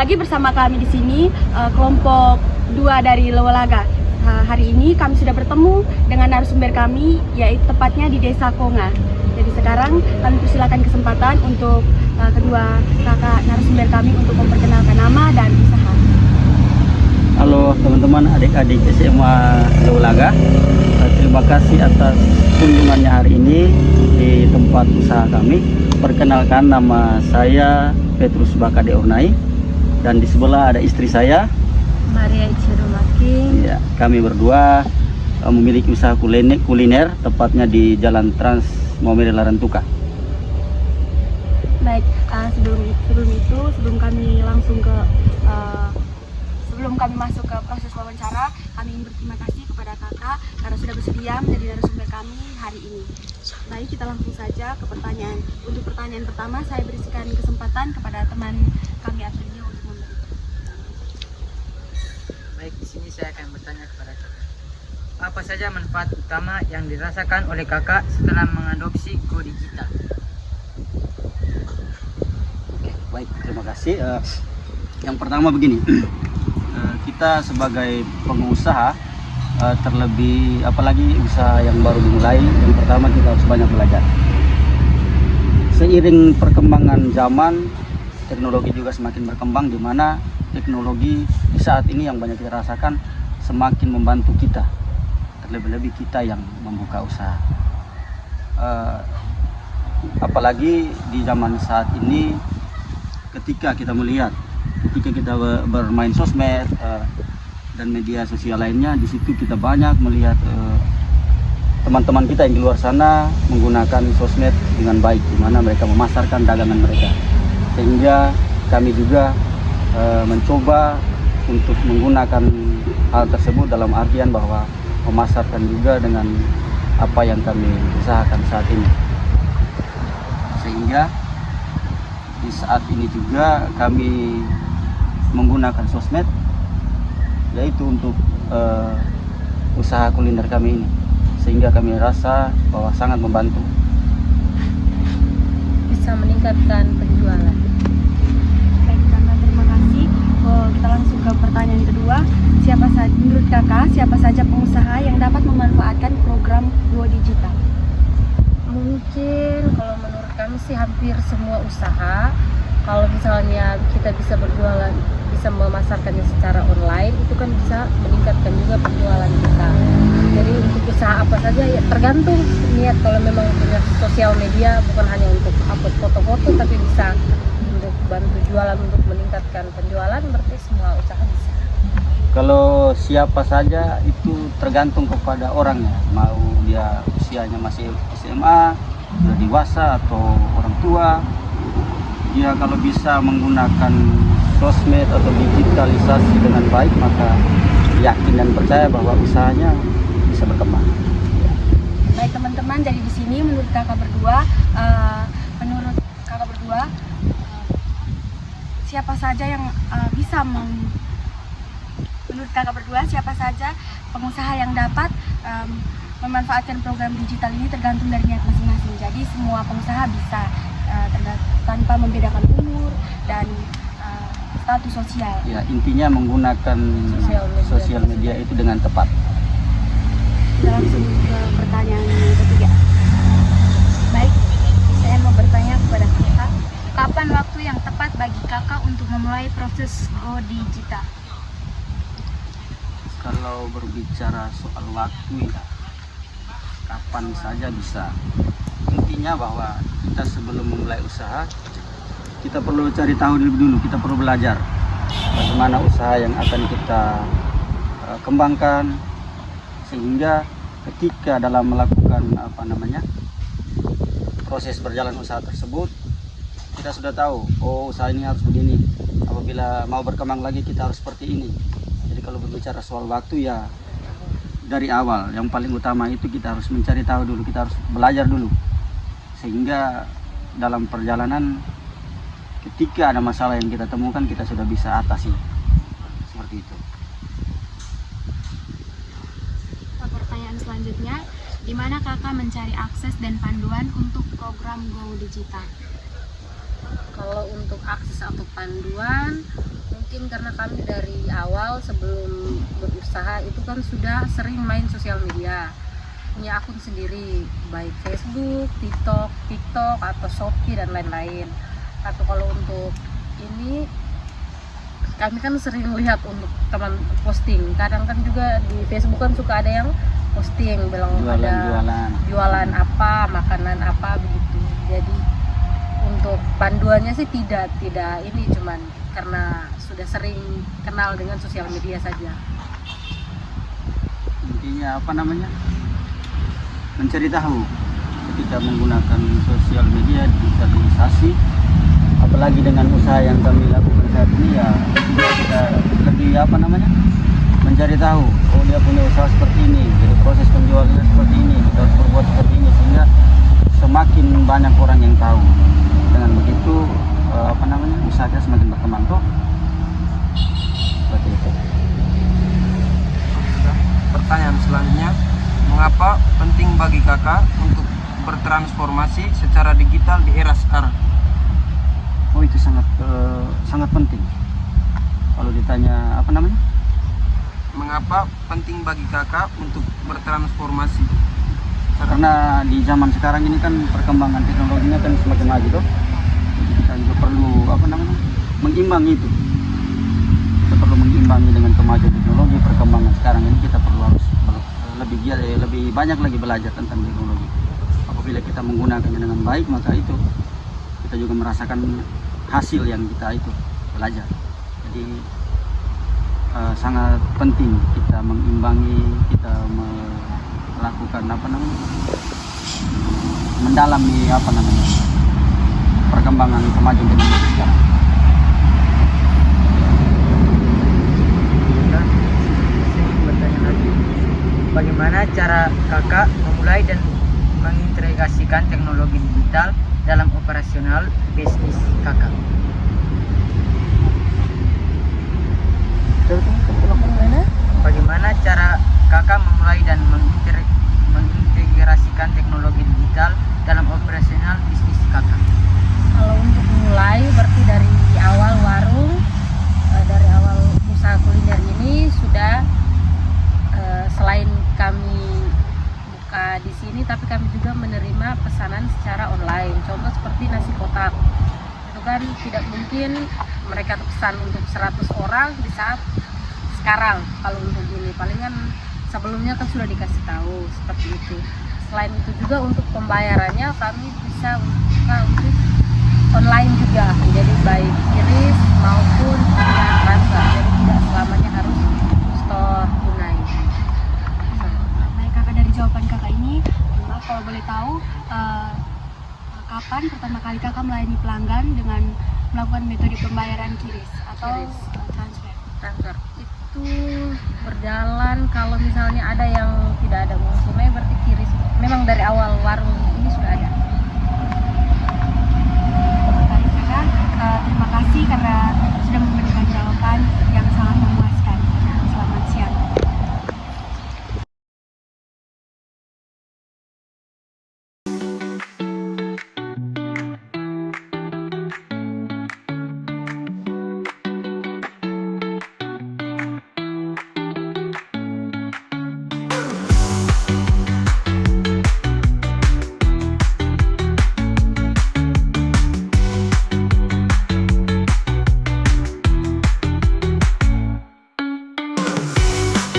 lagi bersama kami di sini kelompok 2 dari Lewalaga. Hari ini kami sudah bertemu dengan narasumber kami, yaitu tepatnya di Desa Konga. Jadi sekarang kami persilakan kesempatan untuk kedua kakak narasumber kami untuk memperkenalkan nama dan usaha. Halo teman-teman, adik-adik SMA Lewalaga. Terima kasih atas kunjungannya hari ini di tempat usaha kami. Perkenalkan, nama saya Petrus Bakade Ornai, dan di sebelah ada istri saya, Maria Icirumaki. ya, kami berdua memiliki usaha kuliner tepatnya di Jalan Trans Momere Larantuka. Baik, sebelum kami langsung ke sebelum kami masuk ke proses wawancara, kami ingin berterima kasih kepada kakak karena sudah bersedia menjadi narasumber kami hari ini. Baik, kita langsung saja ke pertanyaan. Untuk pertanyaan pertama, saya berikan kesempatan kepada teman kami Aprilio untuk memberi. Baik, di sini saya akan bertanya kepada kakak. Apa saja manfaat utama yang dirasakan oleh kakak setelah mengadopsi Go Digital? Oke, baik, terima kasih. Yang pertama begini, kita sebagai pengusaha, terlebih apalagi usaha yang baru dimulai, yang pertama kita harus banyak belajar. Seiring perkembangan zaman, teknologi juga semakin berkembang, di mana teknologi di saat ini yang banyak kita rasakan semakin membantu kita, terlebih-lebih kita yang membuka usaha. Apalagi di zaman saat ini, ketika kita bermain sosmed dan media sosial lainnya, di situ kita banyak melihat teman-teman kita yang di luar sana menggunakan sosmed dengan baik, di mana mereka memasarkan dagangan mereka. Sehingga kami juga mencoba untuk menggunakan hal tersebut dalam artian bahwa memasarkan juga dengan apa yang kami usahakan saat ini. Sehingga di saat ini juga kami menggunakan sosmed, yaitu untuk usaha kuliner kami ini, sehingga kami rasa bahwa sangat membantu, Bisa meningkatkan penjualan. Baik, karena terima kasih. Kita langsung ke pertanyaan kedua. Menurut kakak, siapa saja pengusaha yang dapat memanfaatkan program Go Digital? Mungkin kalau menurut kami sih hampir semua usaha. Kalau misalnya kita bisa berjualan, bisa memasarkannya secara online, itu kan bisa meningkatkan juga penjualan kita. Jadi untuk usaha apa saja ya tergantung niat. Kalau memang punya sosial media, bukan hanya untuk upload foto-foto, tapi bisa untuk bantu jualan, untuk meningkatkan penjualan, berarti semua usaha bisa. Kalau siapa saja itu tergantung kepada orangnya, mau dia usianya masih SMA, sudah dewasa atau orang tua. Dia kalau bisa menggunakan sosmed atau digitalisasi dengan baik, maka yakin dan percaya bahwa usahanya bisa berkembang. Baik teman-teman, jadi di sini menurut kakak berdua, siapa saja yang menurut kakak berdua siapa saja pengusaha yang dapat memanfaatkan program digital ini tergantung dari niat masing-masing. Jadi semua pengusaha bisa tanpa membedakan umur dan status sosial. Ya, intinya menggunakan sosial media itu dengan tepat. Kita langsung ke pertanyaan yang ketiga. Baik, saya mau bertanya kepada kakak, kapan waktu yang tepat bagi kakak untuk memulai proses Go Digital? Kalau berbicara soal waktu, ya kapan saja bisa. Intinya bahwa kita sebelum memulai usaha, kita perlu cari tahu dulu, kita perlu belajar bagaimana usaha yang akan kita kembangkan, sehingga ketika dalam melakukan proses berjalan usaha tersebut, kita sudah tahu, oh usaha ini harus begini, apabila mau berkembang lagi kita harus seperti ini. Jadi kalau berbicara soal waktu, ya dari awal yang paling utama itu kita harus mencari tahu dulu, kita harus belajar dulu, sehingga dalam perjalanan ketika ada masalah yang kita temukan, kita sudah bisa atasi. Seperti itu. Pertanyaan selanjutnya, di mana kakak mencari akses dan panduan untuk program Go Digital? Kalau untuk akses atau panduan, mungkin karena kami dari awal sebelum berusaha itu kan sudah sering main sosial media, punya akun sendiri, baik Facebook, TikTok atau Shopee dan lain-lain. Tapi kalau untuk ini kami kan sering lihat untuk teman posting, kadang kan juga di Facebook kan suka ada yang posting bilang ada jualan apa, makanan apa begitu. Jadi untuk panduannya sih tidak ini, cuman karena sudah sering kenal dengan sosial media saja. Intinya apa namanya, mencari tahu ketika menggunakan sosial media, digitalisasi, apalagi dengan usaha yang kami lakukan saat ini ya kita lebih apa namanya, mencari tahu, oh dia punya usaha seperti ini, jadi proses penjualannya seperti ini, kita harus berbuat seperti ini, sehingga semakin banyak orang yang tahu. Dengan begitu apa namanya, usahanya semakin berkembang tuh. Seperti itu. Pertanyaan selanjutnya, mengapa penting bagi kakak untuk bertransformasi secara digital di era sekarang? Oh itu sangat penting. Kalau ditanya apa namanya? Mengapa penting bagi kakak untuk bertransformasi? Karena di zaman sekarang ini kan perkembangan teknologinya kan semakin maju tuh. Jadi kita juga perlu apa namanya, mengimbangi itu. Kita perlu mengimbangi dengan kemajuan teknologi, perkembangan sekarang ini kita perlu harus lebih banyak lagi belajar tentang teknologi. Apabila kita menggunakannya dengan baik, maka itu kita juga merasakan hasil yang kita itu belajar. Jadi sangat penting kita mengimbangi, kita melakukan apa namanya, mendalami apa namanya, perkembangan kemajuan teknologi sekarang. Bertanya lagi, bagaimana cara kakak memulai dan mengintegrasikan teknologi digital dalam operasional bisnis kakak? Bagaimana cara kakak memulai dan mengintegrasikan teknologi digital dalam operasional bisnis kakak? Kalau untuk mulai berarti dari awal warung, dari awal usaha kuliner ini sudah selain kami buka di sini, tapi kami juga menerima pesanan secara online. Contoh seperti nasi kotak, itu kan tidak mungkin mereka pesan untuk 100 orang di saat sekarang. Kalau untuk ini palingan sebelumnya kan sudah dikasih tahu seperti itu. Selain itu juga untuk pembayarannya kami bisa buka untuk online juga, jadi baik kiris maupun transfer, jadi tidak selamanya harus store tunai. Baik kakak, dari jawaban kakak ini, maaf kalau boleh tahu kapan pertama kali kakak melayani pelanggan dengan melakukan metode pembayaran kiris atau transfer? Itu berjalan, kalau misalnya ada yang tidak ada uang tunai berarti kiris. Memang dari awal